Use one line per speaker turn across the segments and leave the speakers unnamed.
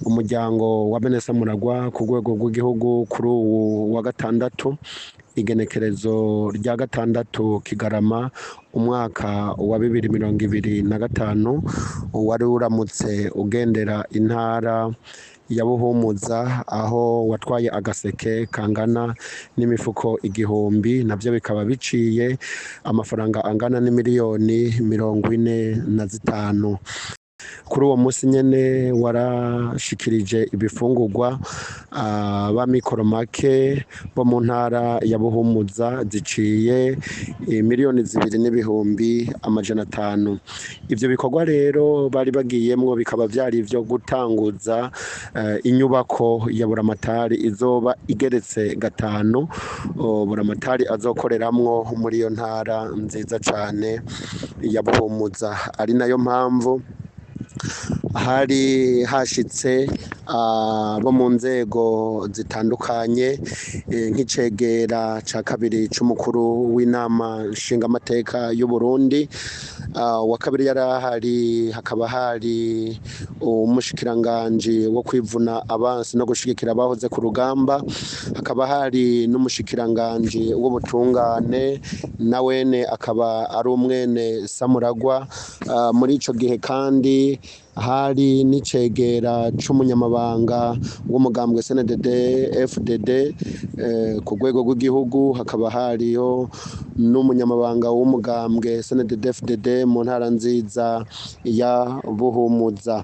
umuryango wa Benesa Muragwa ku rwego rw'igihugu kuri uwu wa gatandatu igenekerezo rya gatandatu Kigarama umwaka wa 2025 wari uramutse ugendera intara ya Buhumuza aho watwaye agaseke kangana n'imifuko 1000 navyo bikaba biciye amafaranga angana n'imiliyoni 45. Kuri uwo munsi nyene warashikirije ibifungurwa b'amikoro make bo mu ntara ya Buhumuza ziciye miliyoni 2,500,000. Ivyo bikorwa rero bari bagiyemwo bikaba vyari ivyo gutanguza inyubako ya buramatari izoba igeretse 5 buramatari azokoreramwo muri iyo ntara nziza cane ya Buhumuza. Ari nayo mpamvu hari hashitse bo mu nzego zitandukanye nk'icegera ca kabiri c'umukuru w'inama nshingamateka y'u Burundi, wa kabiri yarahari, hakaba hari umushikiranganji wo kwivuna abansi no gushigikira abahoze ku rugamba, hakaba hari n'umushikiranganji w'ubutungane nawene akaba ari umwene Samuragwa. Muri ico gihe kandi hari n'icegera c'umunyamabanga w'umugambwe CNDD FDD ku rwego rw'igihugu, hakaba hariyo n'umunyamabanga w'umugambwe CNDD FDD mu ntara nziza ya Buhumuza.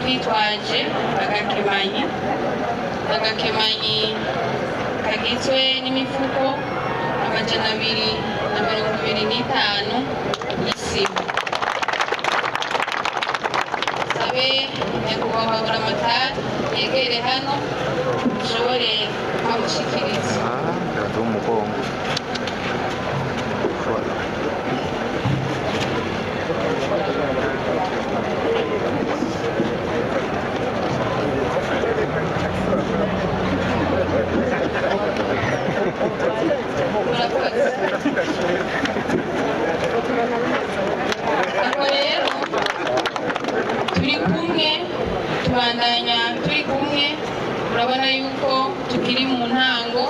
Twitwaje agakemanyi kagizwe n'imifuko 225 y'isima. Nyakubahwa buramatari yegere hano ushobore kuhamushikiriza. Turi kumwe urabona yuko tukiri mu ntango,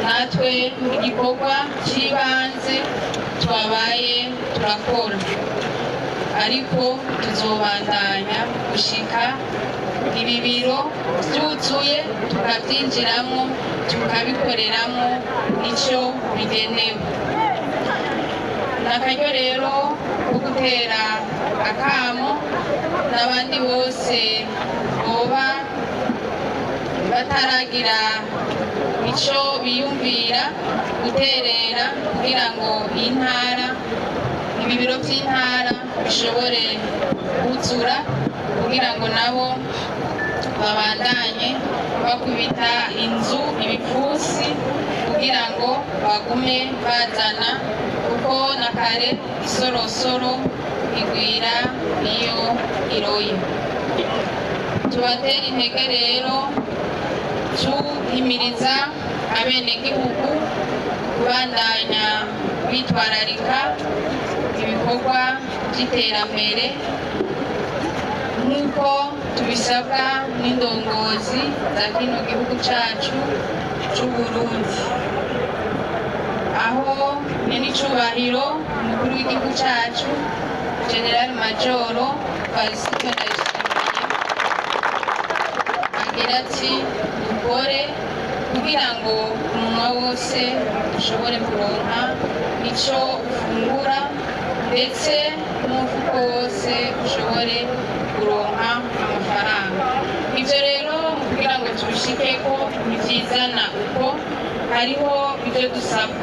natwe igikorwa cy'ibanze twabaye turakora, ariko tuzobandanya gushika ibi biro byuzuye tukabyinjiramo tukabikoreramo icyo bigenewe. Nakaryo rero ko gutera akamo n'abandi bose boba bataragira ico biyumvira guterera kugira ngo intara ibi biro by'intara bishobore kuzura, kugira ngo nabo babandanye bakubita inzu ibipfusi kugira ngo bagume bazana, kuko na kare isorosoro igwira iyo iroye. Tubatera intege rero tuhimiriza abenegihugu kubandanya bitwararika ibikorwa by'iterambere nk'uko tubisabwa n'indongozi za kino gihugu cacu c'u Burundi, aho nyenicubahiro umukuru w'igihugu cacu General Majoro Varisito Ndayishimiye agira ati dukore kugira ngo umunwa wose ushobore kuronka ico ufungura, ndetse n'umufuko wose ushobore kuronka amafaranga. Ivyo rero kugira ngo tubishikeko ntivyizana uko, hariho ivyo dusabwa.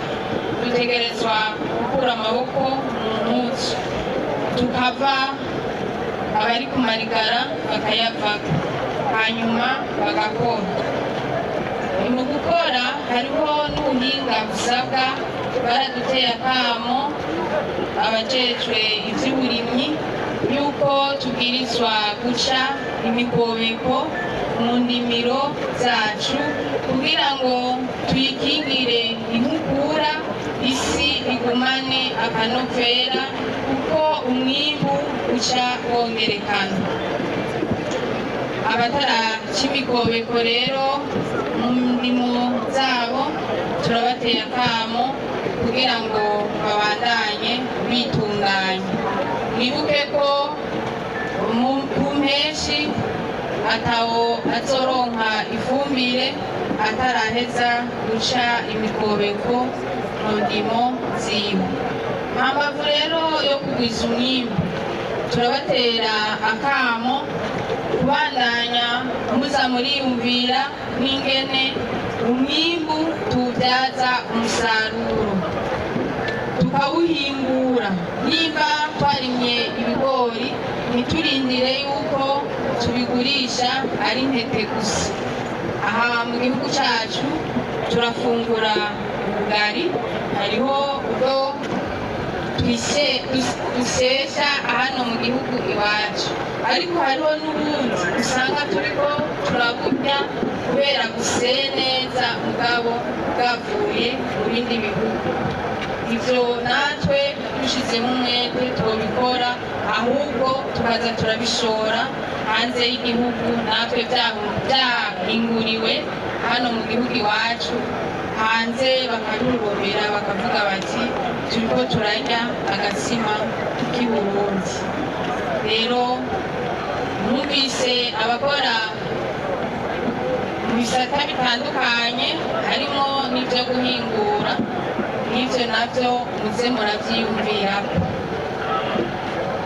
Dutegerezwa gukura amaboko mu mpuzu, tukava abari ku marigara bakayavako, hanyuma bagakora. Mu gukora hariho n'ubuhinga busabwa. Baraduteye akamo abajejwe ivy'uburimyi yuko tubwirizwa guca imikobeko mu ndimiro zacu kugira ngo tuyikingire inkukura, isi igumane akanovera, kuko umwimbu uca wongerekana. abataraca imikobeko rero mu ndimo zabo turabateye akamo kugira ngo babandanye bitunganya. Mwibuke ko ku mpeshi atawo azoronka ifumbire ataraheza guca imikobeko mu ndimo ziwe. Hambavu rero yo kugwiza umwimbu turabatera akamo kubandanya muza muriyumvira n'ingene umwimbu tuwubyaza umusaruro tukawuhingura. Niba twarimye ibigori ntiturindire yuko tubigurisha ari intete gusa. Aha mu gihugu cyacu turafungura ubugari, hariho ubwo dusesha hano mu gihugu iwacu, ariko hariho n'ubundi usanga turiko turaburya kubera guseye neza mugabo bwavuye mu bindi bihugu. Ivyo natwe dushizemo umwete tubikora, ahubwo tukaza turabishora hanze y'igihugu, natwe byahinguriwe hano mu gihugu iwacu, hanze bakarurumbira bakavuga bati turiko turarya agatsima k'iburundi. Rero numvise abakora mu bisata bitandukanye harimo n'ibyo guhingura, n'ibyo nabyo muze muravyiyumvirako.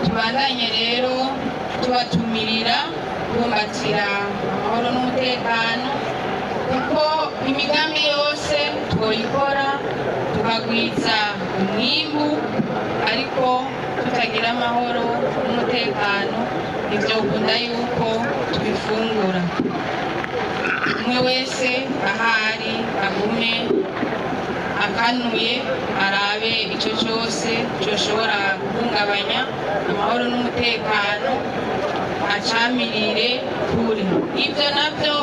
Tubandanye rero tubatumirira kubumbatira amahoro n'umutekano, kuko imigambi yose twoyikora tukagwiza umwimbu ariko tutagira amahoro n'umutekano, ntivyokunda yuko tubifungura. Umwe wese ahari agume akanuye arabe ico cose coshobora guhungabanya amahoro n'umutekano acamirire kure. Ivyo navyo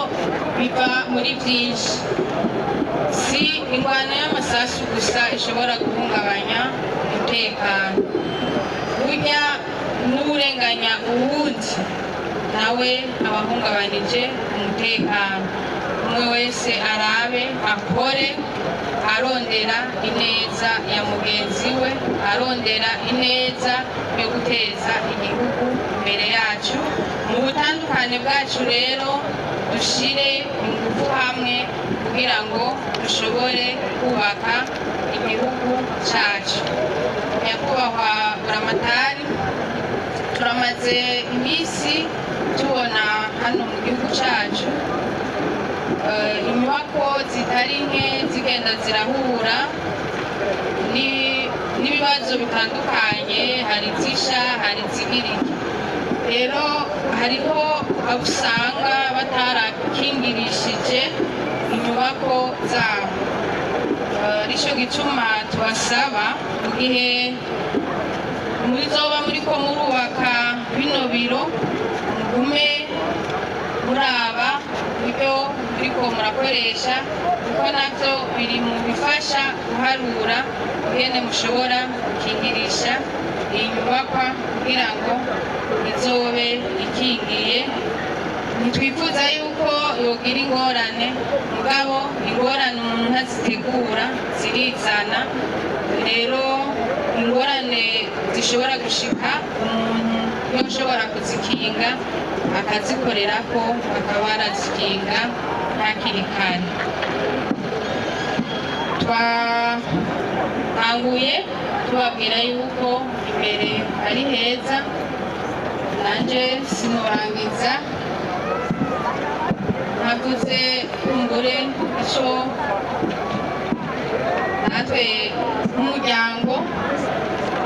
biva muri vyinshi, si ingwano y'amasasu gusa ishobora guhungabanya umutekano, burya n'uburenganya uwundi nawe abahungabanije umutekano. Umwe wese arabe akore arondera ineza ya mugenzi we, arondera ineza yo guteza igihugu imbere yacu. Mu butandukane bwacu rero dushire ingufu hamwe kugira ngo dushobore kubaka igihugu cacu. Nyakubahwa Buramatari, turamaze iminsi tubona hano mu gihugu cacu inyubako zitari nke zigenda zirahura n'ibibazo bitandukanye, hari zisha, hari zigiriki. Rero hariho abo usanga batarakingirishije inyubako zabo. Nico gituma tubasaba mu gihe muzoba muriko murubaka bino biro, mugume muraba ibyo muriko murakoresha, kuko navyo biri mu bifasha guharura ingene mushobora gukingirisha iyi nyubakwa kugira ngo izobe ikingiye. Ntitwifuza yuko yogira ingorane, mugabo ingorane umuntu ntazitegura zirizana. Rero ingorane zishobora gushika umuntu yoshobora kuzikinga akazikorerako, akaba arazikinga hakiri kare. Twatanguye tubabwira yuko imbere ari heza, nanje sinorangiza navuze kumbure ico natwe nk'umuryango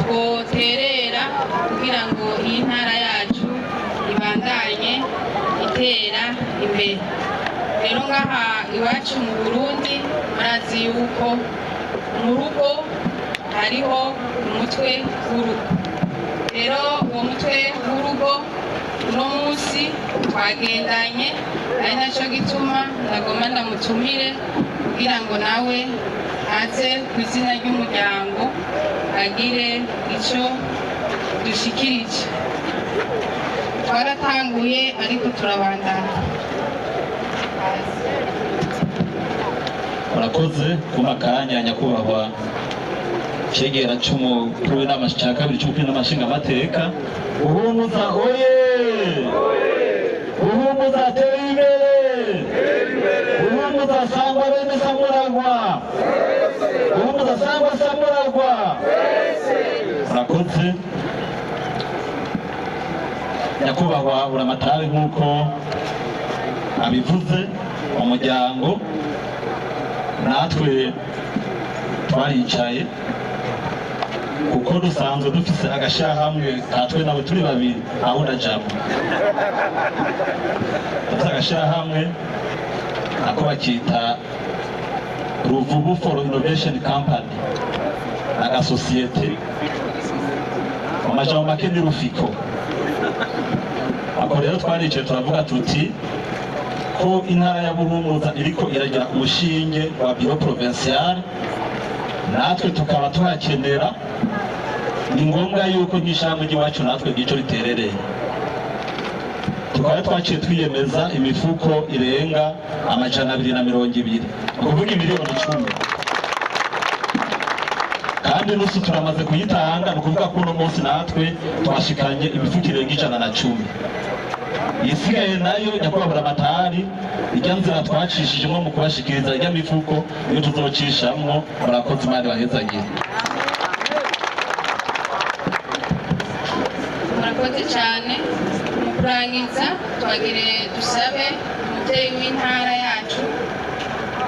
twoterera kugira ngo iyi ntara yacu ibandanye itera imbere. Rero ngaha iwacu mu Burundi murazi yuko mu rugo hariho umutwe w'urugo. Rero uwo mutwe w'urugo uno munsi twagendanye, ari naco gituma ndagomba ndamutumire kugira ngo nawe aze ku izina ry'umuryango agire ico dushikirije. twaratanguye ariko turabandana.
murakoze kuma kanya nyakubahwa cegera c'umukuru w'inama ca kabiri c'umukuru w'inama nshingamateka. Buhumuza oye! Buhumuza tera imbere! Buhumuza sangwa bene samuragwa! Buhumuza sangwa samuragwa! murakoze nyakubahwa buramatari nk'uko abivuze umuryango natwe twaricaye kuko dusanzwe dufise agashahamwe katwe nawe turi babiri aho ndajamo dufise agashahamwe ako bakita Ruvubu for Innovation Company agasosiyete amajambo make ni Rufiko. Ako rero twaricaye turavuga tuti ko intara ya Buhumuza iriko iragira umushinge wa biro provincial natwe tukaba tuhakenera, ni ngombwa yuko nk'ishamwe ry'iwacu natwe gico riterereye. Tukaba twaciye twiyemeza imifuko irenga 220, ukuvuga miliyoni 10, kandi nusu turamaze kuyitanga, nukuvuga ko uno munsi natwe twashikanye imifuko irenga 110. Isigaye nayo nyakubahwa buramatari ijya nzira twacishijemo mu kubashikiriza ijya mifuko iyo tuzocishamwo. murakoze Imana ibahezagire.
murakoze cyane. Mu kurangiza twagire dusabe umubyeyi w'intara yacu.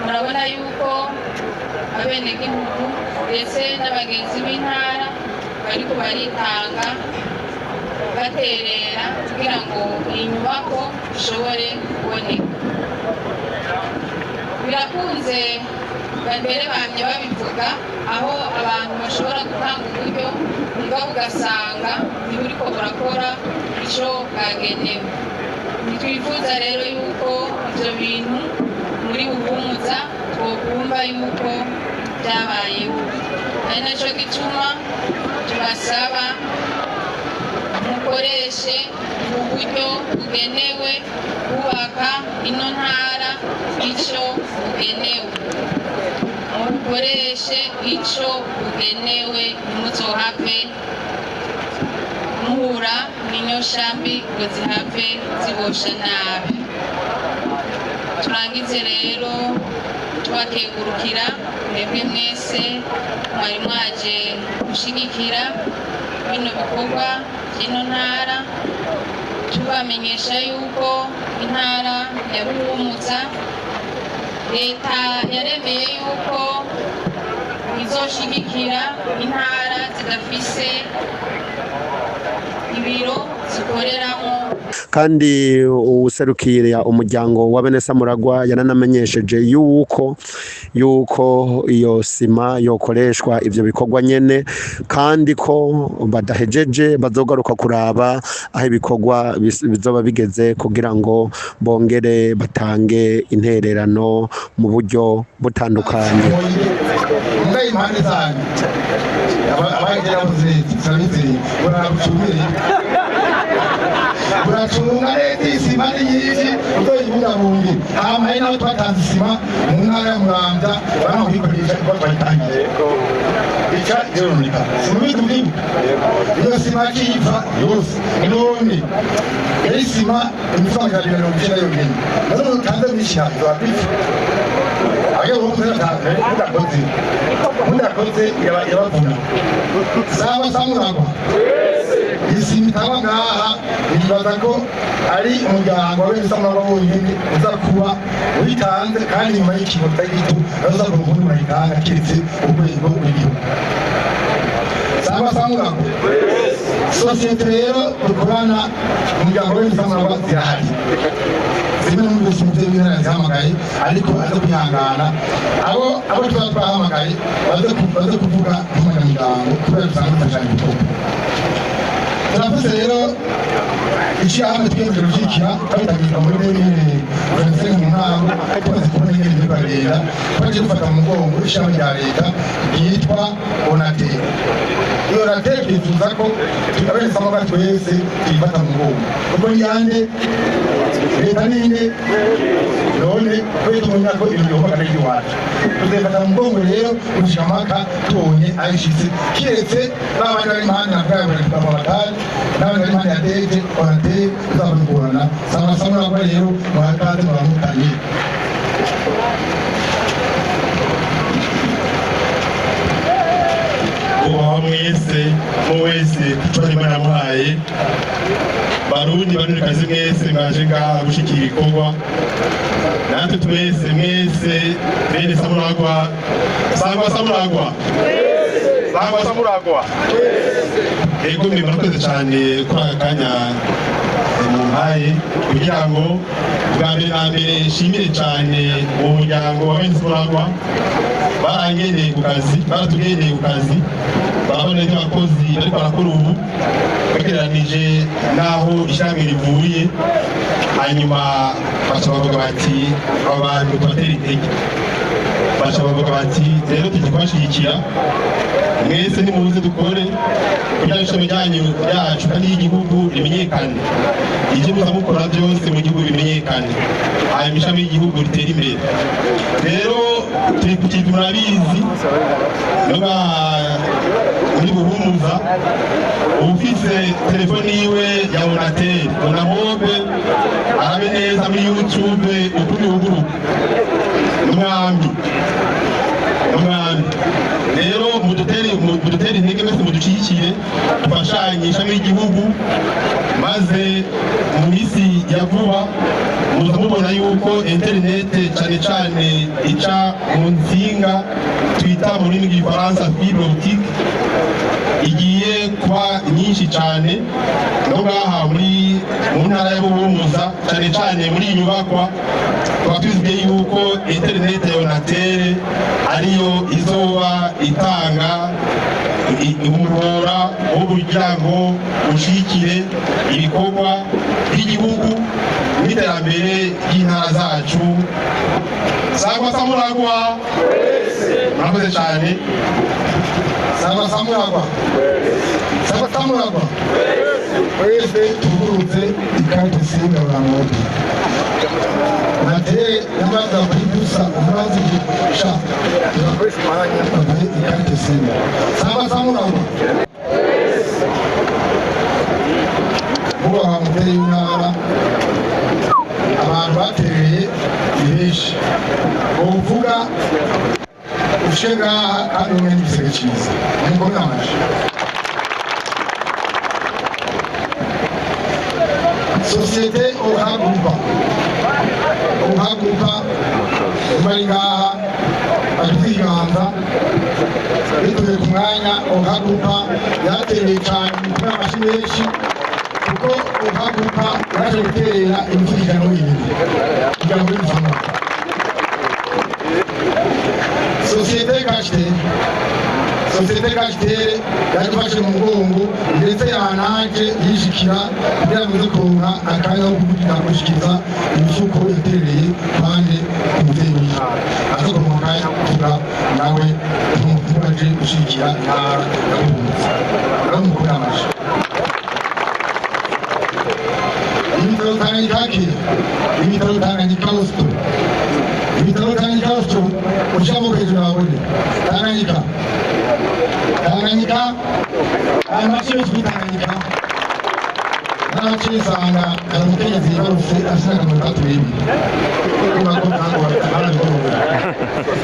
Murabona yuko abenegihugu ndetse n'abagenzi b'intara bariko baritanga baterera kugira ngo iyi nyubako ishobore kuboneka. Birakunze mbere bamye babivuga aho abantu bashobora gutanga uburyo mugabo ugasanga ntiburiko burakora ico bwagenewe. Ntitwifuza rero yuko ivyo bintu muri Buhumuza twokumva yuko byabayeho, ari naco gituma tubasaba mukoreshe uburyo bugenewe kubaka ino ntara ico bugenewe, mukoreshe ico bugenewe, ntimuzohave muhura n'inyoshambi ngo zihave zibosha nabi. Turangize rero twakegurukira mwebwe mwese mwari mwaje gushigikira bino bikorwa by'ino ntara, tubamenyesha yuko intara ya Buhumuza leta yaremeye yuko izoshigikira intara zidafise ibiro zikoreramo.
kandi userukira umuryango wa bene Samuragwa yananamenyesheje yuko iyo sima yokoreshwa ivyo bikorwa nyene, kandi ko badahejeje bazogaruka kuraba aho ibikorwa bizoba bigeze kugira ngo bongere batange intererano mu buryo butandukanye.
Buracunga leta isima nyinshi uzoyibungabunge. Amaye naho twatanze isima mu ntara ya Muramvya bano kwikoresha ko twayitangiye ica ironeka sinubidubi iyo sima kiva yose none isima imifuka ya 190 yonyene nazo tanze mishya twabifi ayo mudakoze yabavuna saba Samuragwa isima itaba ngaha nibaza ko ari umuryango wa bene Samuragwa wonyene uza kuba uyitanze, kandi nyuma y'ikigo gito baza kurukundi bayitanga kiretse urwego rw'igihugu. Saba Samuragwa sosiyete rero dukorana umuryango wa bene Samuragwa zirahari, zimwe mu bisumute b'intara zihamagaye, ariko aza kwihangana abo tuba twahamagaye baze kuvuga nk'umunyamuryango kubera dusanga dufashanya ibikorwa. turafise rero ishyirahamwe twiyemeje gushyigikira twabitabirwa muri bene uretse mu ntango tumaze kubona ingene biri barera twaje gufata mu mugongo ishyirahamwe rya leta ryitwa Onatel. Iyo Onatel twifuza ko tugabeneza amabara twese tuyifata mu mugongo ubwo yande leta ninde none kwe tumenya ko ibintu byohoka ari iwacu tuzefata mu mugongo rero gushika mpaka tubonye ayishitse kiretse babandi bari impande na bwawe bari kugaba abatari n'abandi bari impande ya dege Onatel uzabigorana sama nabwo rero muhakaze muramukanye.
ubaho mwese wese kuco Imana yamuhaye barundi kazi mwese mwaje ngaha gushikira ibikorwa natwe twese mwese bene Samuragwa ego mwe murakoze cyane kuri aka kanya mumpaye kugira ngo bwa mbere na mbere nshimire cyane uwo muryango wa bene Samuragwa barangendeye ku kazi baratugendeye ku kazi barabona ibyo abakozi bariko barakora ubu bagereranije n'aho ishyirahamwe rivuye hanyuma baca bavuga bati abo bantu tubatera intege baca bavuga bati rero tujye kubashigikira mwese nimuze dukore kugira ngo ishami ryacu kandi y'igihugu rimenyekane ibyo muza mukora byose mu gihugu bimenyekane hanyuma ishami ry'igihugu ritera imbere. Rero turi ku kintu murabizi noga muri Buhumuza ufise telefoni yiwe ya Onatel Onamobe arabe neza muri YouTube ukuri uguruka n'umwami rero mudutere intege mwese mudushyigikire dufashanye ishami ry'igihugu maze mu minsi ya vuba muza mubona yuko interinete cyane cyane ica mu nsinga twita mu rurimi rw'igifaransa fibre optique igiye kuba nyinshi cyane no ngaha mu ntara ya Buhumuza cyane cyane muri iyi nyubakwa tukaba twizeye yuko interinete ya Onatel ariyo izoba itanga umuhora wo kugira ngo ushikire ibikorwa by'igihugu n'iterambere ry'intara zacu. Samuragwa murakoze cyane.
Samuragwa wese tugurutse ikarita singa uramwote Onatel yabaza kuri busa umubazi gusha turakoresha umwanya twabaye ikarita singa Samuragwa mubaha muteye intara abantu batereye benshi uvuga ushe ngaha kandi umwe n'igisebe cyiza niko namaje sosiyete uhaguruka bari ngaha batwiganza bituye ku mwanya uhaguruka yatereye cyane kuri amashi menshi kuko uhaguruka yaje guterera imivugikanyo y'ibintu kugira ngo bimusange sosiyete Kachitere yadufashe mu mugongo ndetse yanaje yishikira kugira ngo uze kuronka akanya ko kugira gushikiriza imifuko yatereye kandi ku muvyeyi w'intara aza kuronka akanya kuvuga nawe ntumwaje gushikira intara ya Buhumuza uramukora amashi ibitaro Tanganyika Hospital ushamo hejuru abone Tanganyika amachi Tanganyika n'abaciye usanga umutegetsi barufite ashaka mu gatatu bibi kuko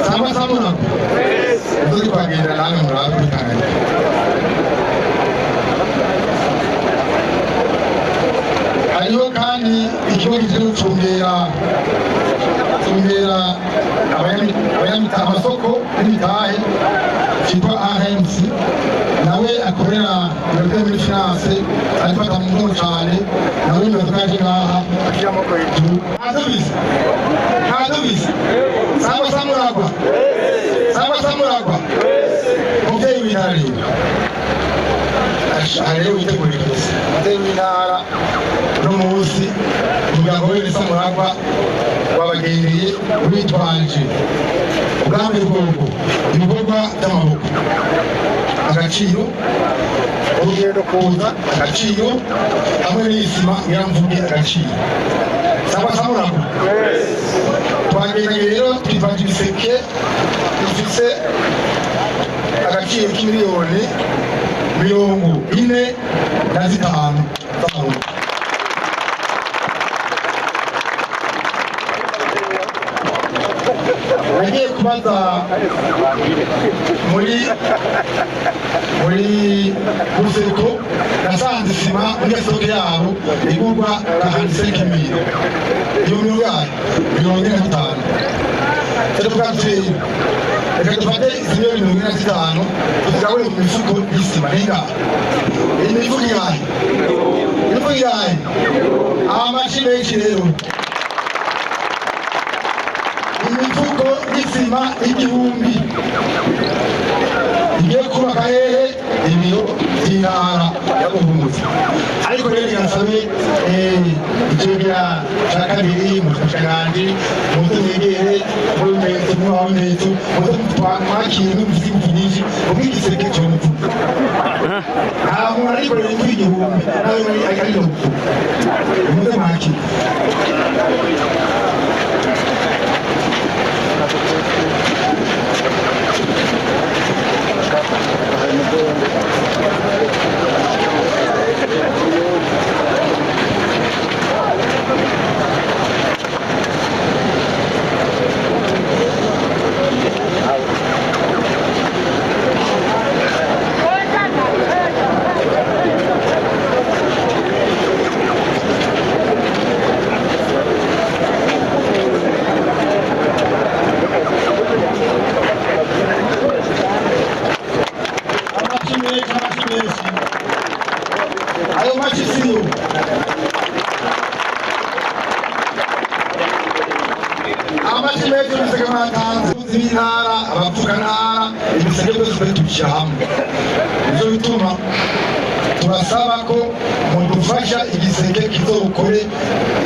ntabwo Samuragwa uzi kwagenda namwe muri Tanganyika hariho kandi ikibazo cyo gucumbera amasoko n'imitahe cyitwa AMC nawe akorera ibyo muri finance arifata mu mugongo cyane nawe nibaza kaje ngaha akiyamo ko hejuru ntadubize Samuragwa muvyeyi w'intare aha rero witegure kabisa umubyeyi w'intara uno munsi umuryango w'Ebeneza Muragwa wabagendeye witwaje ubwami bwoko ibikorwa by'amaboko agaciro urugendo kuza agaciro hamwe n'isima yaramvuge agaciro saba Muragwa twagendanye rero twifashe ibiseke bifise agaciro k'imiliyoni 45 z'amarundi nagiye kubaza muri Buseko nasanze isima muri sitoke yabo igurwa $150 million iyo miliyoni 45 tuvuga tuti reka dufate izimiliyoni 45 tuzigabure mu mifuko y'isima ninga imifuko yayo amashi menshi rero imifuko y'isima 1000 igiye kubaka hehe ibiro by'intara yabuhumutse ariko rero yasabe icegera cya kabiri mu bushakashatsi mu mwegere muri metero mu metero mu twakira n'ubuzima bwinshi ubwigiseke cyo muvuga ntabwo ariko rero igihumbi nawe muri akariro mu mwakira ayo machisiyo amashimete y'ibiseke mwatanze z'intara abapfukantara ibiseke byose tubishyira hamwe ibyo bituma turasaba ko mudufasha igiseke kizokore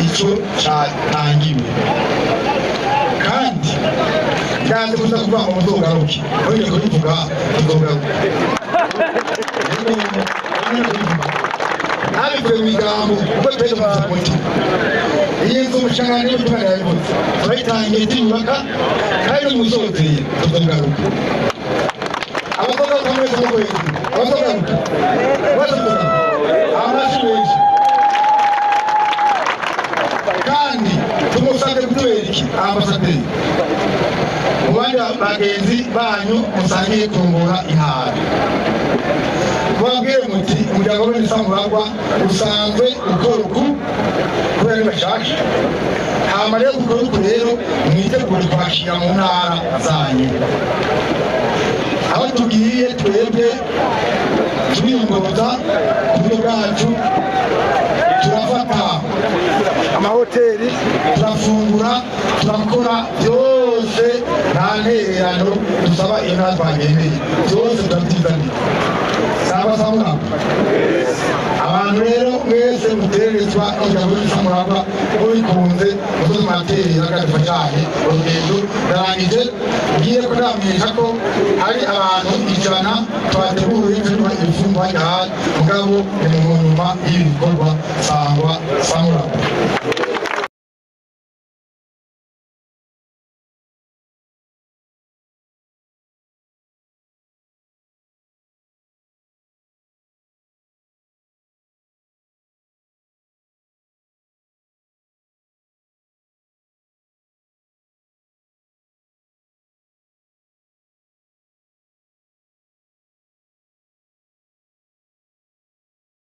icyo cyatangiwe kandi byanze kuza kuvuga ngo muzogaruke wongeye kubivuga tuzogaruke ntabikore mu bigambo kuko twese tuza umutima iyi nzu umushanganyi w'ibitwara yabivuze turayitangiye tuyubaka kandi muzoteye tuzogaruka abazogaruka mwese muko hejuru abazogaruka bose tuzogaruka amashi menshi kandi tumusabye kutubera iki ambasaderi mu bandi bagenzi banyu musangiye kurongora intara kubabwire muti umuryango w'Ebeneza Muragwa usanzwe ukora uku kubera ni bashasha hama rero gukora uku rero mwitegure kwakira mu ntara zanyu aho tugiye twebwe turiyongoza ku buryo bwacu turafata amahoteli turafungura turakora byose nta ntererano dusaba intara twagendeye byose turabyizanira saba Muragwa abantu rero mwese mutererezwa umuryango w'Ebeneza Muragwa mubikunze muzoze muratera akadufashanye urugendo ndarangije ngiye kunamenyesha ko hari abantu 100 twateguye ibifungwa mugabo ni mu nyuma y'ibikorwa sangwa Muragwa